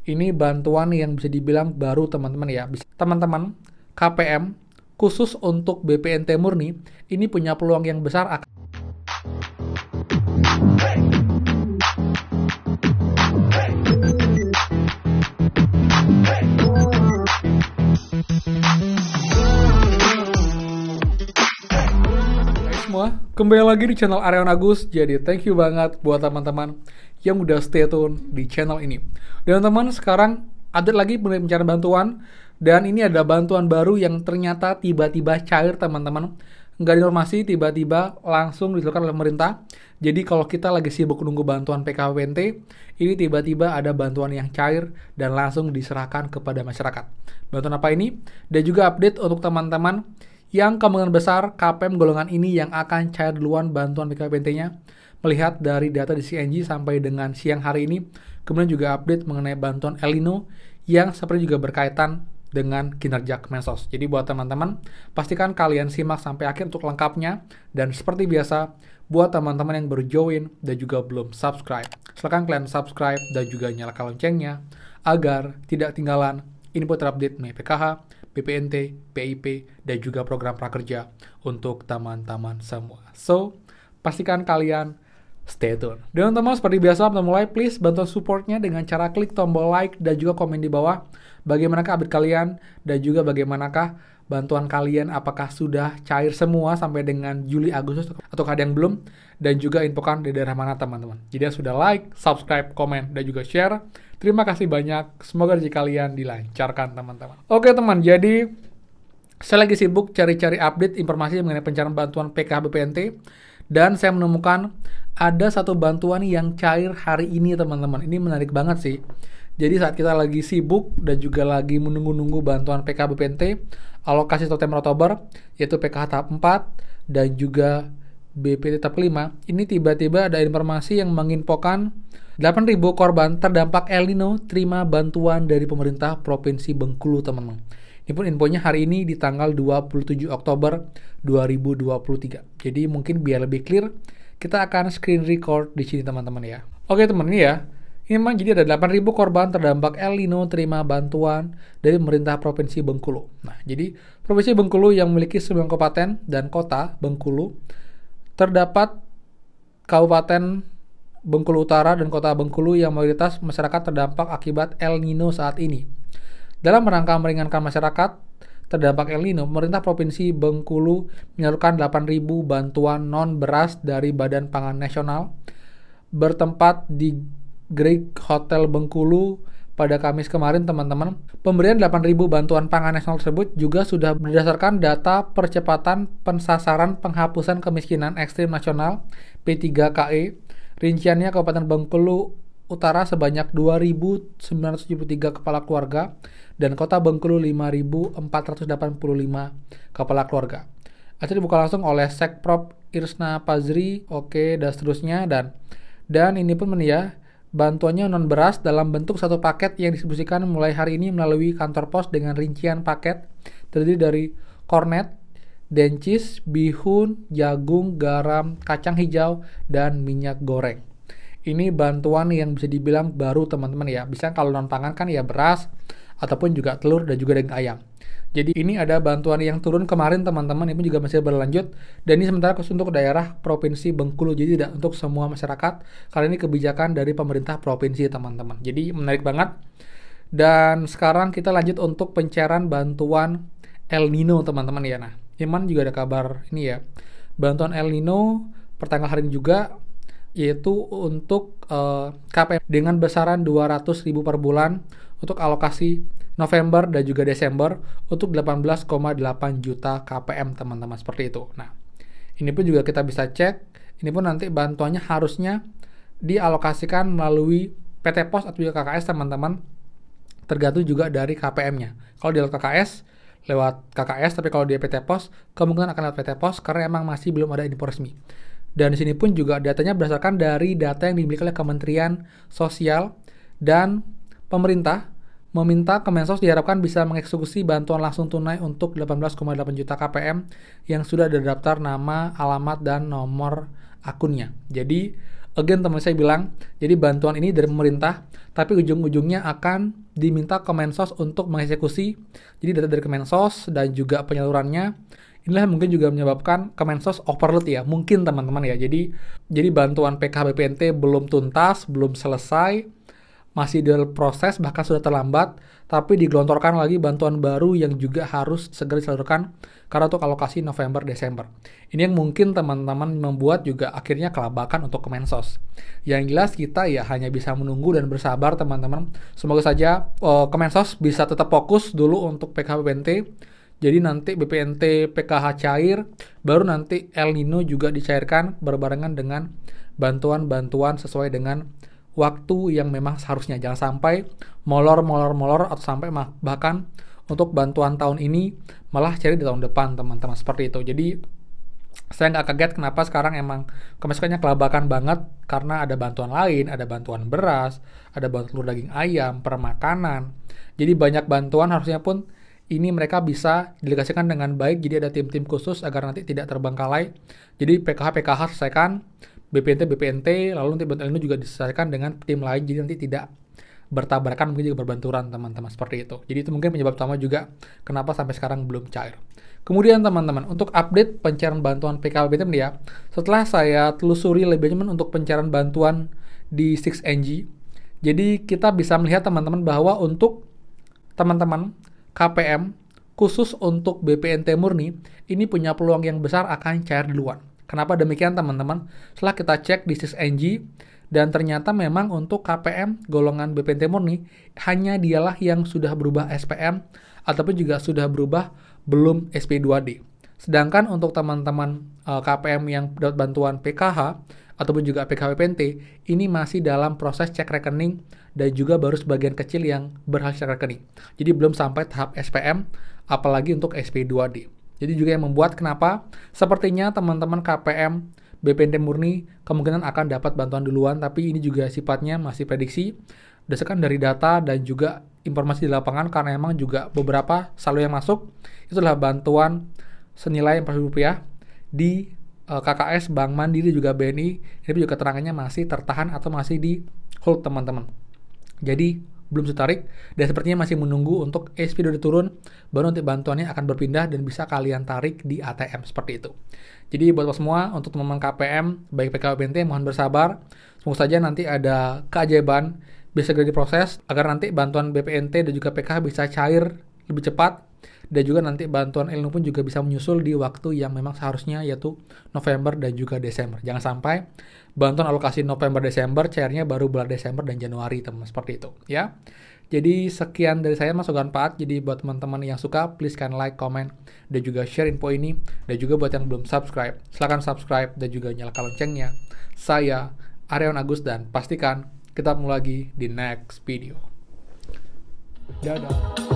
Ini bantuan yang bisa dibilang baru teman-teman ya. Teman-teman, KPM khusus untuk BPNT murni ini punya peluang yang besar akan semua, kembali lagi di channel Aryan Agus. Jadi thank you banget buat teman-teman yang udah stay tune di channel ini. Dan teman-teman, sekarang update lagi pencarian bantuan. Dan ini ada bantuan baru yang ternyata tiba-tiba cair teman-teman. Nggak dinormasi, tiba-tiba langsung disalurkan oleh pemerintah. Jadi kalau kita lagi sibuk nunggu bantuan PKWNT, ini tiba-tiba ada bantuan yang cair dan langsung diserahkan kepada masyarakat. Bantuan apa ini? Dan juga update untuk teman-teman yang kemungkinan besar KPM golongan ini yang akan cair duluan bantuan PKWNT-nya, melihat dari data di CNG sampai dengan siang hari ini. Kemudian juga update mengenai bantuan El Nino yang seperti juga berkaitan dengan kinerja Kemensos. Jadi buat teman-teman, pastikan kalian simak sampai akhir untuk lengkapnya. Dan seperti biasa, buat teman-teman yang baru join dan juga belum subscribe, silakan kalian subscribe dan juga nyalakan loncengnya agar tidak ketinggalan info terupdate mengenai PKH, BPNT, PIP, dan juga program prakerja untuk teman-teman semua. So, pastikan kalian stay tune. Dan teman-teman, seperti biasa, kita mulai, please bantu supportnya dengan cara klik tombol like dan juga komen di bawah. Bagaimanakah update kalian dan juga bagaimanakah bantuan kalian, apakah sudah cair semua sampai dengan Juli, Agustus, atau ada yang belum? Dan juga infokan di daerah mana teman-teman. Jadi sudah like, subscribe, komen, dan juga share. Terima kasih banyak. Semoga rezeki kalian dilancarkan teman-teman. Oke teman, jadi saya lagi sibuk cari-cari update informasi mengenai pencarian bantuan PKH BPNT. Dan saya menemukan ada satu bantuan yang cair hari ini teman-teman. Ini menarik banget sih. Jadi saat kita lagi sibuk dan juga lagi menunggu-nunggu bantuan PKH BPNT alokasi September Oktober, yaitu PKH tahap 4 dan juga BPT tahap 5, ini tiba-tiba ada informasi yang menginfokan 8.000 korban terdampak El Nino terima bantuan dari pemerintah Provinsi Bengkulu teman-teman. Ini pun infonya hari ini di tanggal 27 Oktober 2023. Jadi mungkin biar lebih clear, kita akan screen record di sini teman-teman ya. Oke teman, ini ya. Ini memang jadi ada 8.000 korban terdampak El Nino terima bantuan dari pemerintah Provinsi Bengkulu. Nah, jadi Provinsi Bengkulu yang memiliki 9 kabupaten dan kota Bengkulu, terdapat Kabupaten Bengkulu Utara dan Kota Bengkulu yang mayoritas masyarakat terdampak akibat El Nino saat ini. Dalam rangka meringankan masyarakat terdampak El Nino, pemerintah Provinsi Bengkulu menyalurkan 8.000 bantuan non-beras dari Badan Pangan Nasional bertempat di Great Hotel Bengkulu pada Kamis kemarin teman-teman. Pemberian 8.000 bantuan pangan nasional tersebut juga sudah berdasarkan data percepatan pensasaran penghapusan kemiskinan ekstrim nasional P3KE. Rinciannya Kabupaten Bengkulu Utara sebanyak 2.973 kepala keluarga dan Kota Bengkulu 5.485 kepala keluarga. Acara dibuka langsung oleh Sekprop Irsna Pazri, oke, dan seterusnya. Dan ini pun ya, bantuannya non-beras dalam bentuk satu paket yang didistribusikan mulai hari ini melalui kantor pos dengan rincian paket terdiri dari kornet, dencis, bihun, jagung, garam, kacang hijau, dan minyak goreng. Ini bantuan yang bisa dibilang baru teman-teman ya. Bisa kalau non-pangan kan ya beras, ataupun juga telur dan juga daging ayam. Jadi ini ada bantuan yang turun kemarin teman-teman, ini juga masih berlanjut. Dan ini sementara khusus untuk daerah Provinsi Bengkulu, jadi tidak untuk semua masyarakat. Kali ini kebijakan dari pemerintah provinsi teman-teman. Jadi menarik banget. Dan sekarang kita lanjut untuk pencairan bantuan El Nino teman-teman ya. Nah, Iman juga ada kabar ini ya. Bantuan El Nino pertanggal hari ini juga, yaitu untuk KPM dengan besaran 200.000 per bulan untuk alokasi November dan juga Desember untuk 18,8 juta KPM teman-teman, seperti itu. Nah, ini pun juga kita bisa cek, ini pun nanti bantuannya harusnya dialokasikan melalui PT Pos atau juga KKS teman-teman, tergantung juga dari KPM-nya. Kalau di KKS, lewat KKS, tapi kalau di PT Pos, kemungkinan akan lewat PT Pos karena emang masih belum ada info resmi. Dan di sini pun juga datanya berdasarkan dari data yang dimiliki oleh Kementerian Sosial dan pemerintah meminta Kemensos diharapkan bisa mengeksekusi bantuan langsung tunai untuk 18,8 juta KPM yang sudah ada daftar nama, alamat, dan nomor akunnya. Jadi Again, teman saya bilang, jadi bantuan ini dari pemerintah, tapi ujung-ujungnya akan diminta Kemensos untuk mengeksekusi. Jadi data dari Kemensos dan juga penyalurannya, inilah yang mungkin juga menyebabkan Kemensos overload ya, mungkin teman-teman ya. Jadi bantuan PKH BPNT belum tuntas, belum selesai, masih dalam proses, bahkan sudah terlambat, tapi digelontorkan lagi bantuan baru yang juga harus segera disalurkan karena untuk alokasi November-Desember. Ini yang mungkin teman-teman membuat juga akhirnya kelabakan untuk Kemensos. Yang jelas kita ya hanya bisa menunggu dan bersabar teman-teman. Semoga saja Kemensos bisa tetap fokus dulu untuk PKH BPNT. Jadi nanti BPNT PKH cair, baru nanti El Nino juga dicairkan berbarengan dengan bantuan-bantuan sesuai dengan waktu yang memang seharusnya. Jangan sampai molor atau sampai bahkan untuk bantuan tahun ini malah cari di tahun depan teman-teman, seperti itu. Jadi saya nggak kaget kenapa sekarang emang kemasukannya kelabakan banget, karena ada bantuan lain, ada bantuan beras, ada bantuan telur daging ayam, permakanan. Jadi banyak bantuan, harusnya pun ini mereka bisa delegasikan dengan baik, jadi ada tim-tim khusus agar nanti tidak terbengkalai. Jadi PKH selesaikan, BPNT, lalu nanti bantuan ini juga diselesaikan dengan tim lain, jadi nanti tidak bertabrakan, mungkin juga berbenturan teman-teman, seperti itu. Jadi itu mungkin penyebab utama juga kenapa sampai sekarang belum cair. Kemudian teman-teman, untuk update pencairan bantuan PKH BPNT ya, setelah saya telusuri lebih lanjut untuk pencairan bantuan di 6NG, jadi kita bisa melihat teman-teman bahwa untuk teman-teman KPM khusus untuk BPNT murni ini punya peluang yang besar akan cair duluan. Kenapa demikian teman-teman? Setelah kita cek di 6NG, dan ternyata memang untuk KPM golongan BPNT murni hanya dialah yang sudah berubah SPM ataupun juga sudah berubah belum SP2D. Sedangkan untuk teman-teman KPM yang dapat bantuan PKH ataupun juga PKH BPNT ini masih dalam proses cek rekening dan juga baru sebagian kecil yang berhasil cek rekening. Jadi belum sampai tahap SPM, apalagi untuk SP2D. Jadi juga yang membuat kenapa sepertinya teman-teman KPM BPNT murni kemungkinan akan dapat bantuan duluan, tapi ini juga sifatnya masih prediksi berdasarkan dari data dan juga informasi di lapangan, karena emang juga beberapa saldo yang masuk itu adalah bantuan senilai Rp4.000 di KKS, Bank Mandiri juga BNI. Ini juga keterangannya masih tertahan atau masih di hold teman-teman. Jadi belum ditarik dan sepertinya masih menunggu untuk SP2 turun, baru nanti bantuannya akan berpindah dan bisa kalian tarik di ATM, seperti itu. Jadi buat semua, untuk teman-teman KPM baik PKH BPNT mohon bersabar. Semoga saja nanti ada keajaiban bisa segera diproses agar nanti bantuan BPNT dan juga PKH bisa cair lebih cepat, dan juga nanti bantuan El Nino pun juga bisa menyusul di waktu yang memang seharusnya, yaitu November dan juga Desember. Jangan sampai bantuan alokasi November-Desember cairnya baru bulan Desember dan Januari, teman-teman, seperti itu ya. Jadi sekian dari saya, Mas Ogan Paat. Jadi buat teman-teman yang suka, please kan like, comment, dan juga share info ini. Dan juga buat yang belum subscribe, silahkan subscribe dan juga nyalakan loncengnya. Saya Aryawan Agus, dan pastikan kita ketemu lagi di next video. Dadah.